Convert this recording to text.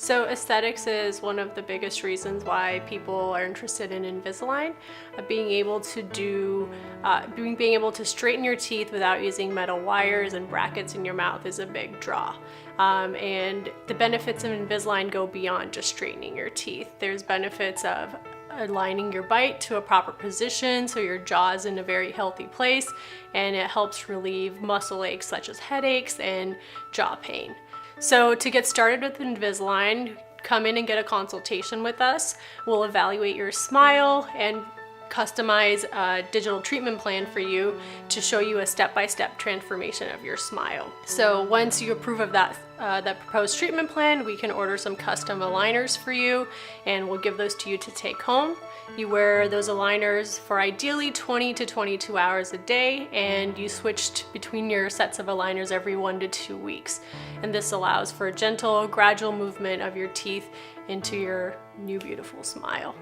So aesthetics is one of the biggest reasons why people are interested in Invisalign. Being able to straighten your teeth without using metal wires and brackets in your mouth is a big draw. And the benefits of Invisalign go beyond just straightening your teeth. There's benefits of aligning your bite to a proper position so your jaw is in a very healthy place, and it helps relieve muscle aches such as headaches and jaw pain. So to get started with Invisalign, come in and get a consultation with us. We'll evaluate your smile and customize a digital treatment plan for you to show you a step-by-step transformation of your smile. So once you approve of that proposed treatment plan, we can order some custom aligners for you, and we'll give those to you to take home. You wear those aligners for ideally 20 to 22 hours a day, and you switch between your sets of aligners every 1 to 2 weeks. And this allows for a gentle, gradual movement of your teeth into your new beautiful smile.